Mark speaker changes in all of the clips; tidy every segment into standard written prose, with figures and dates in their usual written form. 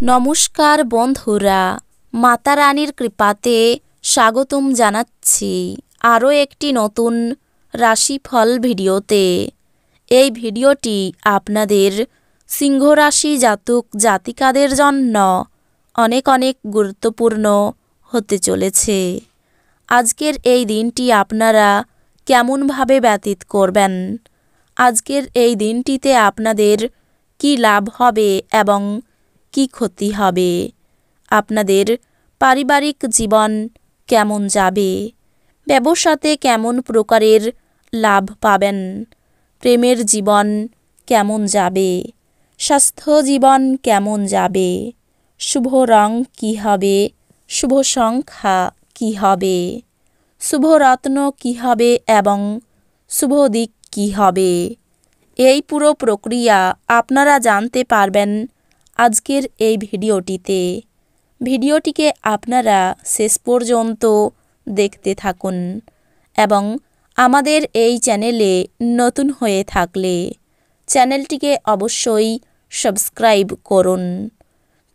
Speaker 1: নমস্কার বন্ধুরা, মাতা রানীর কৃপাতে স্বাগতম জানাচ্ছি আরও একটি নতুন রাশিফল ভিডিওতে। এই ভিডিওটি আপনাদের সিংহ রাশি জাতক জাতিকাদের জন্য অনেক অনেক গুরুত্বপূর্ণ হতে চলেছে। আজকের এই দিনটি আপনারা কেমনভাবে ব্যতীত করবেন, আজকের এই দিনটিতে আপনাদের কি লাভ হবে এবং কি ক্ষতি হবে, আপনাদের পারিবারিক জীবন কেমন যাবে, ব্যবসাতে কেমন প্রকারের লাভ পাবেন, প্রেমের জীবন কেমন যাবে, স্বাস্থ্য জীবন কেমন যাবে, শুভ রং কী হবে, শুভ সংখ্যা কী হবে, শুভ রত্ন কী হবে এবং শুভ দিক কী হবে, এই পুরো প্রক্রিয়া আপনারা জানতে পারবেন আজকের এই ভিডিওটিতে। ভিডিওটিকে আপনারা শেষ পর্যন্ত দেখতে থাকুন এবং আমাদের এই চ্যানেলে নতুন হয়ে থাকলে চ্যানেলটিকে অবশ্যই সাবস্ক্রাইব করুন,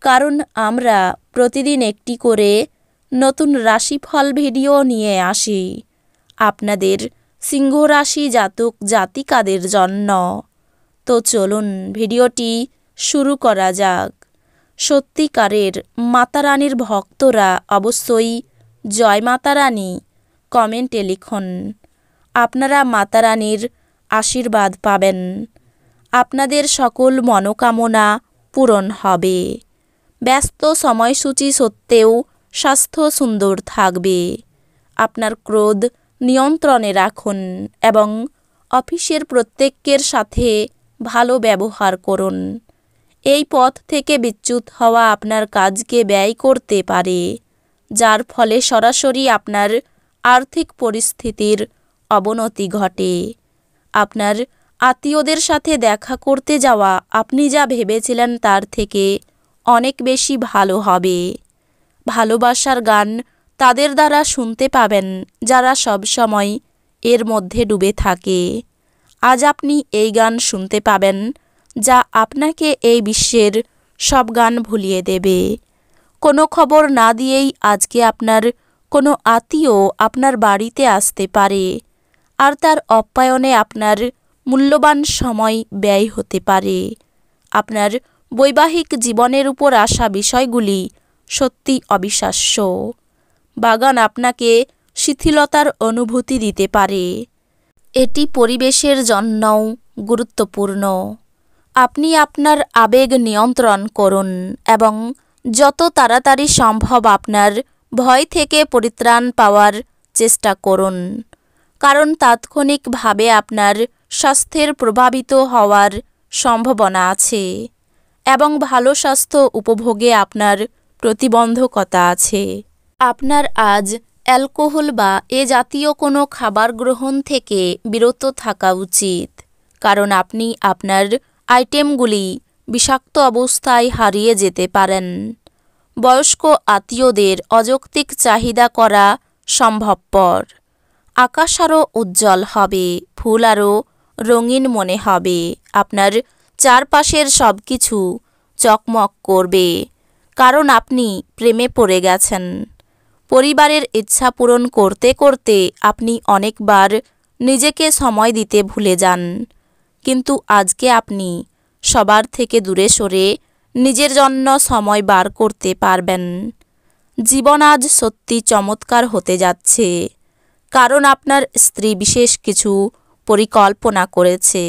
Speaker 1: কারণ আমরা প্রতিদিন একটি করে নতুন রাশিফল ভিডিও নিয়ে আসি আপনাদের সিংহ রাশি জাতক জাতিকাদের জন্য। তো চলুন ভিডিওটি শুরু করা যাক। সত্যিকারের মাতা রানীর ভক্তরা অবশ্যই জয় মাতা রানী কমেন্টে লিখুন। আপনারা মাতা রানীর আশীর্বাদ পাবেন, আপনাদের সকল মনোকামনা পূরণ হবে। ব্যস্ত সময়সূচি সত্ত্বেও স্বাস্থ্য সুন্দর থাকবে। আপনার ক্রোধ নিয়ন্ত্রণে রাখুন এবং অফিসের প্রত্যেকের সাথে ভালো ব্যবহার করুন। এই পথ থেকে বিচ্যুত হওয়া আপনার কাজকে ব্যয় করতে পারে, যার ফলে সরাসরি আপনার আর্থিক পরিস্থিতির অবনতি ঘটে। আপনার আত্মীয়দের সাথে দেখা করতে যাওয়া আপনি যা ভেবেছিলেন তার থেকে অনেক বেশি ভালো হবে। ভালোবাসার গান তাদের দ্বারা শুনতে পাবেন যারা সবসময় এর মধ্যে ডুবে থাকে। আজ আপনি এই গান শুনতে পাবেন যা আপনাকে এই বিশ্বের সব গান ভুলিয়ে দেবে। কোনো খবর না দিয়েই আজকে আপনার কোনো আত্মীয় আপনার বাড়িতে আসতে পারে, আর তার আপ্যায়নে আপনার মূল্যবান সময় ব্যয় হতে পারে। আপনার বৈবাহিক জীবনের উপর আসা বিষয়গুলি সত্যি অবিশ্বাস্য। বাগান আপনাকে শিথিলতার অনুভূতি দিতে পারে। এটি পরিবেশের জন্যও গুরুত্বপূর্ণ। আপনি আপনার আবেগ নিয়ন্ত্রণ করুন এবং যত তাড়াতাড়ি সম্ভব আপনার ভয় থেকে পরিত্রাণ পাওয়ার চেষ্টা করুন, কারণ তাৎক্ষণিকভাবে আপনার স্বাস্থ্যের প্রভাবিত হওয়ার সম্ভাবনা আছে এবং ভালো স্বাস্থ্য উপভোগে আপনার প্রতিবন্ধকতা আছে। আপনার আজ অ্যালকোহল বা এ জাতীয় কোনো খাবার গ্রহণ থেকে বিরত থাকা উচিত, কারণ আপনি আপনার আইটেমগুলি বিষাক্ত অবস্থায় হারিয়ে যেতে পারেন। বয়স্ক আত্মীয়দের অযৌক্তিক চাহিদা করা সম্ভবপর। আকাশ আরও উজ্জ্বল হবে, ফুল আরও রঙিন মনে হবে। আপনার চারপাশের সব কিছু চকমক করবে, কারণ আপনি প্রেমে পড়ে গেছেন। পরিবারের ইচ্ছা পূরণ করতে করতে আপনি অনেকবার নিজেকে সময় দিতে ভুলে যান, কিন্তু আজকে আপনি সবার থেকে দূরে সরে নিজের জন্য সময় বার করতে পারবেন। জীবন আজ সত্যি চমৎকার হতে যাচ্ছে, কারণ আপনার স্ত্রী বিশেষ কিছু পরিকল্পনা করেছে।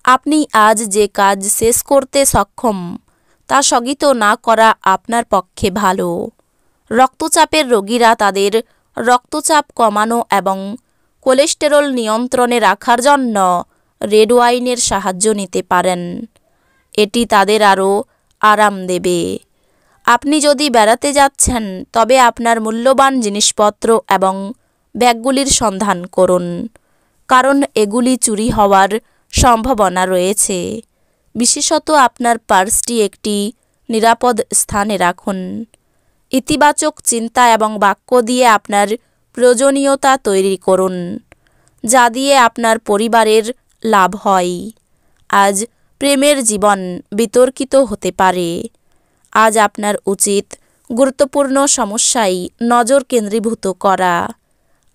Speaker 1: আপনি আজ যে কাজ শেষ করতে সক্ষম তা স্থগিত না করা আপনার পক্ষে ভালো। রক্তচাপের রোগীরা তাদের রক্তচাপ কমানো এবং কোলেস্টেরল নিয়ন্ত্রণে রাখার জন্য রেড ওয়াইনের সাহায্য নিতে পারেন। এটি তাদের আরও আরাম দেবে। আপনি যদি বেড়াতে যাচ্ছেন তবে আপনার মূল্যবান জিনিসপত্র এবং ব্যাগগুলির সন্ধান করুন, কারণ এগুলি চুরি হওয়ার সম্ভাবনা রয়েছে। বিশেষত আপনার পার্সটি একটি নিরাপদ স্থানে রাখুন। ইতিবাচক চিন্তা এবং বাক্য দিয়ে আপনার প্রয়োজনীয়তা তৈরি করুন, যা দিয়ে আপনার পরিবারের লাভ হয়। আজ প্রেমের জীবন বিতর্কিত হতে পারে। আজ আপনার উচিত গুরুত্বপূর্ণ সমস্যায় নজর কেন্দ্রীভূত করা।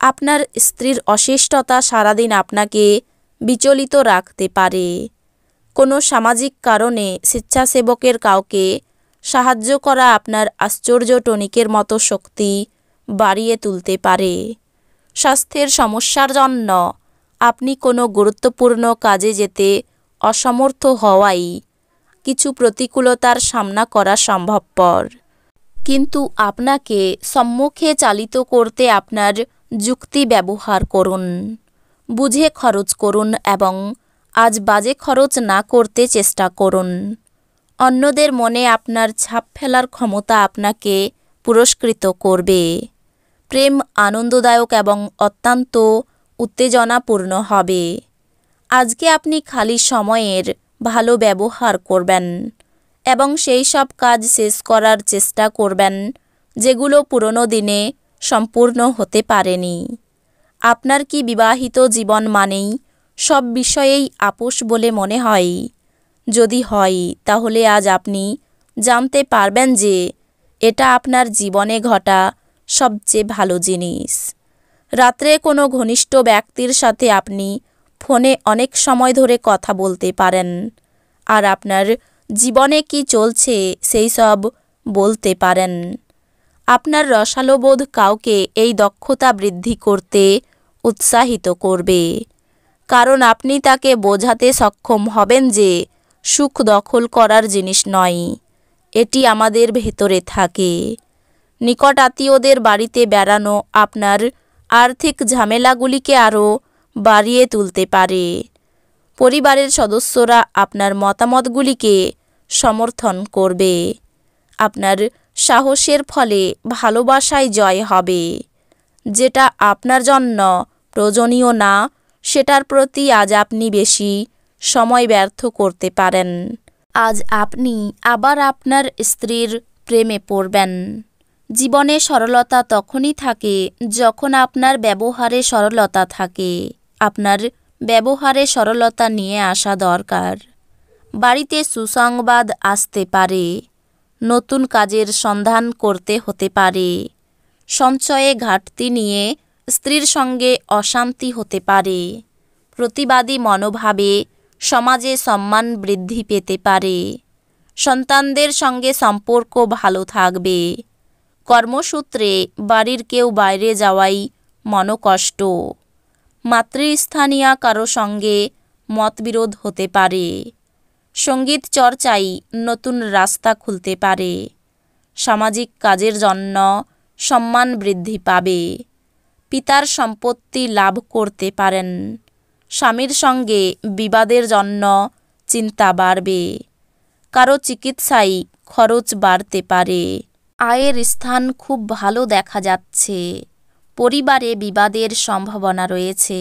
Speaker 1: আপনার স্ত্রীর অশিষ্টতা সারাদিন আপনাকে বিচলিত রাখতে পারে। কোনো সামাজিক কারণে স্বেচ্ছাসেবকের কাউকে সাহায্য করা আপনার আশ্চর্য টনিকের মতো শক্তি বাড়িয়ে তুলতে পারে। স্বাস্থ্যের সমস্যার জন্য আপনি কোনো গুরুত্বপূর্ণ কাজে যেতে অসমর্থ হওয়ায় কিছু প্রতিকূলতার সামনা করা সম্ভবপর, কিন্তু আপনাকে সম্মুখে চালিত করতে আপনার যুক্তি ব্যবহার করুন। বুঝে খরচ করুন এবং আজ বাজে খরচ না করতে চেষ্টা করুন। অন্যদের মনে আপনার ছাপ ফেলার ক্ষমতা আপনাকে পুরস্কৃত করবে। প্রেম আনন্দদায়ক এবং অত্যন্ত উত্তেজনাপূর্ণ হবে। আজকে আপনি খালি সময়ের ভালো ব্যবহার করবেন এবং সেই সব কাজ শেষ করার চেষ্টা করবেন যেগুলো পুরনো দিনে সম্পূর্ণ হতে পারেনি। আপনার কি বিবাহিত জীবন মানেই সব বিষয়েই আপোষ বলে মনে হয়? যদি হয়, তাহলে আজ আপনি জানতে পারবেন যে এটা আপনার জীবনে ঘটা সবচেয়ে ভালো জিনিস। রাত্রে কোনো ঘনিষ্ঠ ব্যক্তির সাথে আপনি ফোনে অনেক সময় ধরে কথা বলতে পারেন আর আপনার জীবনে কি চলছে সেই সব বলতে পারেন। আপনার রসালোবোধ কাউকে এই দক্ষতা বৃদ্ধি করতে উৎসাহিত করবে, কারণ আপনি তাকে বোঝাতে সক্ষম হবেন যে সুখ দখল করার জিনিস নয়, এটি আমাদের ভেতরে থাকে। নিকট আত্মীয়দের বাড়িতে বেড়ানো আপনার আর্থিক ঝামেলাগুলিকে আরও বাড়িয়ে তুলতে পারে। পরিবারের সদস্যরা আপনার মতামতগুলিকে সমর্থন করবে। আপনার সাহসের ফলে ভালোবাসায় জয় হবে। যেটা আপনার জন্য প্রয়োজনীয় না, সেটার প্রতি আজ আপনি বেশি সময় ব্যর্থ করতে পারেন। আজ আপনি আবার আপনার স্ত্রীর প্রেমে পড়বেন। জীবনে সরলতা তখনই থাকে যখন আপনার ব্যবহারে সরলতা থাকে। আপনার ব্যবহারে সরলতা নিয়ে আসা দরকার। বাড়িতে সুসংবাদ আসতে পারে। নতুন কাজের সন্ধান করতে হতে পারে। সঞ্চয়ে ঘাটতি নিয়ে স্ত্রীর সঙ্গে অশান্তি হতে পারে। প্রতিবাদী মনোভাবে সমাজে সম্মান বৃদ্ধি পেতে পারে। সন্তানদের সঙ্গে সম্পর্ক ভালো থাকবে। কর্মসূত্রে বাড়ির কেউ বাইরে যাওয়াই মনোকষ্ট। মাতৃস্থানীয় কারো সঙ্গে মতবিরোধ হতে পারে। সঙ্গীত চর্চায় নতুন রাস্তা খুলতে পারে। সামাজিক কাজের জন্য সম্মান বৃদ্ধি পাবে। পিতার সম্পত্তি লাভ করতে পারেন। স্বামীর সঙ্গে বিবাদের জন্য চিন্তা বাড়বে। কারো চিকিৎসায় খরচ বাড়তে পারে। আয়ের স্থান খুব ভালো দেখা যাচ্ছে। পরিবারে বিবাদের সম্ভাবনা রয়েছে।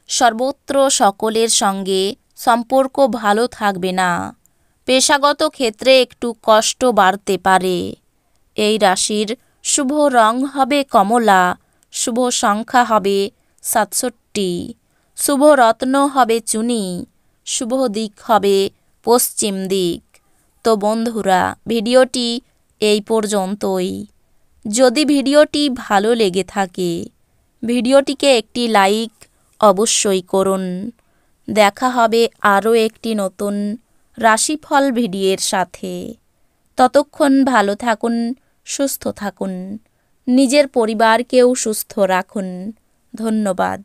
Speaker 1: সর্বত্র সকলের সঙ্গে সম্পর্ক ভালো থাকবে না। পেশাগত ক্ষেত্রে একটু কষ্ট বাড়তে পারে। এই রাশির শুভ রং হবে কমলা, শুভ সংখ্যা হবে 67, শুভ রত্ন হবে চুনি, শুভ দিক হবে পশ্চিম দিক। তো বন্ধুরা, ভিডিওটি এই পর্যন্তই। যদি ভিডিওটি ভালো লেগে থাকে, ভিডিওটিকে একটি লাইক অবশ্যই করুন। দেখা হবে আরও একটি নতুন রাশিফল ভিডিওর সাথে। ততক্ষণ ভালো থাকুন, সুস্থ থাকুন, নিজের পরিবারকেও সুস্থ রাখুন। ধন্যবাদ।